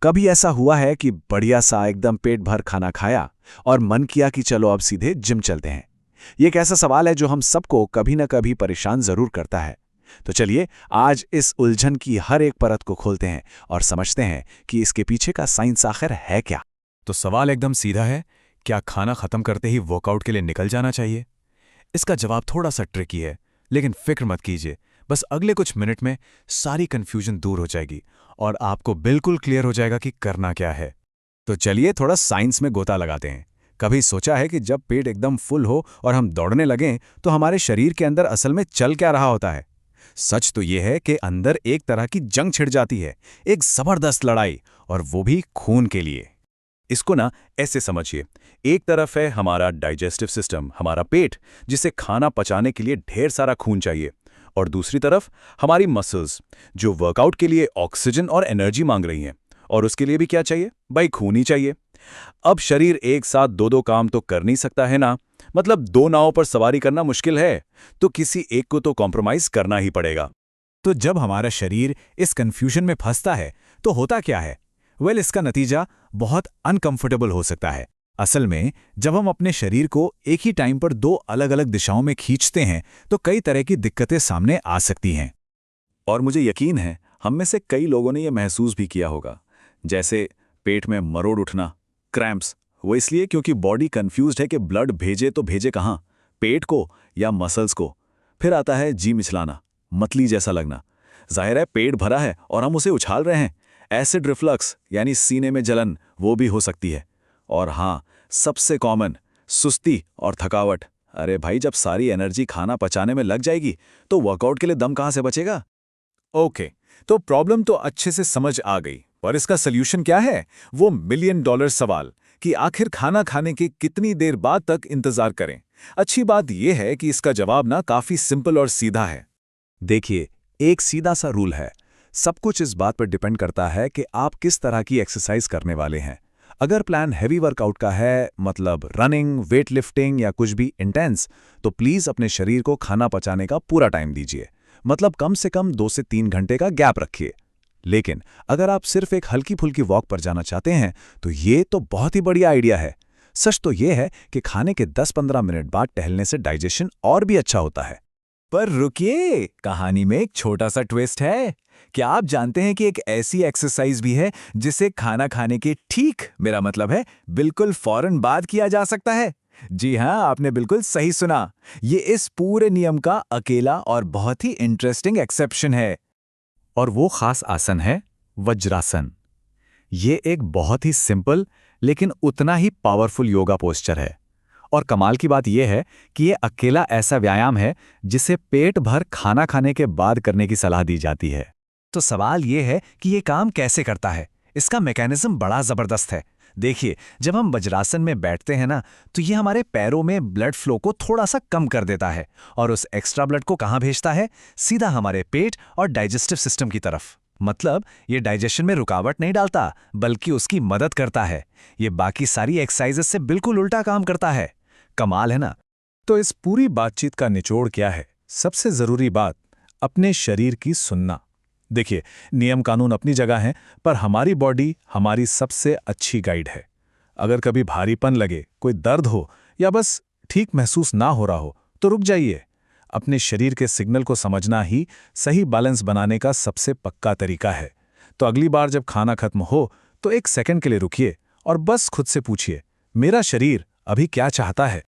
कभी ऐसा हुआ है कि बढ़िया सा एकदम पेट भर खाना खाया और मन किया कि चलो अब सीधे जिम चलते हैं। ये एक ऐसा सवाल है जो हम सबको कभी न कभी परेशान जरूर करता है। तो चलिए आज इस उलझन की हर एक परत को खोलते हैं और समझते हैं कि इसके पीछे का साइंस आखिर है क्या। तो सवाल एकदम सीधा है, क्या खाना खत्म करते ही वर्कआउट के लिए निकल जाना चाहिए? इसका जवाब थोड़ा सा ट्रिकी है, लेकिन फिक्र मत कीजिए। बस अगले कुछ मिनट में सारी कंफ्यूजन दूर हो जाएगी और आपको बिल्कुल क्लियर हो जाएगा कि करना क्या है। तो चलिए थोड़ा साइंस में गोता लगाते हैं। कभी सोचा है कि जब पेट एकदम फुल हो और हम दौड़ने लगें तो हमारे शरीर के अंदर असल में चल क्या रहा होता है? सच तो यह है कि अंदर एक तरह की जंग छिड़ जाती है, एक जबरदस्त लड़ाई, और वो भी खून के लिए। इसको ना ऐसे समझिए, एक तरफ है हमारा डाइजेस्टिव सिस्टम, हमारा पेट, जिसे खाना पचाने के लिए ढेर सारा खून चाहिए, और दूसरी तरफ हमारी मसल्स, जो वर्कआउट के लिए ऑक्सीजन और एनर्जी मांग रही हैं। और उसके लिए भी क्या चाहिए भाई? खून ही चाहिए। अब शरीर एक साथ दो दो काम तो कर नहीं सकता है ना, मतलब दो नावों पर सवारी करना मुश्किल है, तो किसी एक को तो कॉम्प्रोमाइज करना ही पड़ेगा। तो जब हमारा शरीर इस कंफ्यूजन में फंसता है तो होता क्या है? इसका नतीजा बहुत अनकंफर्टेबल हो सकता है। असल में जब हम अपने शरीर को एक ही टाइम पर दो अलग अलग दिशाओं में खींचते हैं तो कई तरह की दिक्कतें सामने आ सकती हैं। और मुझे यकीन है हम में से कई लोगों ने यह महसूस भी किया होगा, जैसे पेट में मरोड़ उठना, क्रैम्प्स। वो इसलिए क्योंकि बॉडी कंफ्यूज्ड है कि ब्लड भेजे तो भेजे कहाँ, पेट को या मसल्स को। फिर आता है जी मिचलाना, मतली जैसा लगना। जाहिर है पेट भरा है और हम उसे उछाल रहे हैं। एसिड रिफ्लक्स यानी सीने में जलन, वो भी हो सकती है। और हाँ, सबसे कॉमन सुस्ती और थकावट। अरे भाई, जब सारी एनर्जी खाना पचाने में लग जाएगी तो वर्कआउट के लिए दम कहाँ से बचेगा? ओके, तो प्रॉब्लम तो अच्छे से समझ आ गई, पर इसका सल्यूशन क्या है? वो मिलियन डॉलर सवाल कि आखिर खाना खाने के कितनी देर बाद तक इंतजार करें। अच्छी बात यह है कि इसका जवाब ना काफी सिंपल और सीधा है। देखिए, एक सीधा सा रूल है। सब कुछ इस बात पर डिपेंड करता है कि आप किस तरह की एक्सरसाइज करने वाले हैं। अगर प्लान हैवी वर्कआउट का है, मतलब रनिंग, वेट लिफ्टिंग या कुछ भी इंटेंस, तो प्लीज अपने शरीर को खाना पचाने का पूरा टाइम दीजिए। मतलब कम से कम 2 से 3 घंटे का गैप रखिए। लेकिन अगर आप सिर्फ एक हल्की फुल्की वॉक पर जाना चाहते हैं तो ये तो बहुत ही बढ़िया आइडिया है। सच तो ये है कि खाने के 10-15 मिनट बाद टहलने से डाइजेशन और भी अच्छा होता है। पर रुकिए, कहानी में एक छोटा सा ट्विस्ट है। क्या आप जानते हैं कि एक ऐसी एक्सरसाइज भी है जिसे खाना खाने के ठीक, मेरा मतलब है बिल्कुल फौरन बाद किया जा सकता है? जी हां, आपने बिल्कुल सही सुना। ये इस पूरे नियम का अकेला और बहुत ही इंटरेस्टिंग एक्सेप्शन है। और वो खास आसन है वज्रासन। ये एक बहुत ही सिंपल लेकिन उतना ही पावरफुल योगा पोस्चर है। और कमाल की बात यह है कि ये अकेला ऐसा व्यायाम है जिसे पेट भर खाना खाने के बाद करने की सलाह दी जाती है। तो सवाल ये है कि ये काम कैसे करता है? इसका मैकेनिज्म बड़ा जबरदस्त है। देखिए, जब हम वज्रासन में बैठते हैं ना, तो ये हमारे पैरों में ब्लड फ्लो को थोड़ा सा कम कर देता है और उस एक्स्ट्रा ब्लड को कहाँ भेजता है? सीधा हमारे पेट और डाइजेस्टिव सिस्टम की तरफ। मतलब ये डाइजेशन में रुकावट नहीं डालता, बल्कि उसकी मदद करता है। ये बाकी सारी एक्सरसाइजेस से बिल्कुल उल्टा काम करता है। कमाल है ना? तो इस पूरी बातचीत का निचोड़ क्या है? सबसे जरूरी बात, अपने शरीर की सुनना। देखिए, नियम कानून अपनी जगह हैं, पर हमारी बॉडी हमारी सबसे अच्छी गाइड है। अगर कभी भारीपन लगे, कोई दर्द हो या बस ठीक महसूस ना हो रहा हो, तो रुक जाइए। अपने शरीर के सिग्नल को समझना ही सही बैलेंस बनाने का सबसे पक्का तरीका है। तो अगली बार जब खाना खत्म हो तो एक सेकंड के लिए रुकिए और बस खुद से पूछिए, मेरा शरीर अभी क्या चाहता है?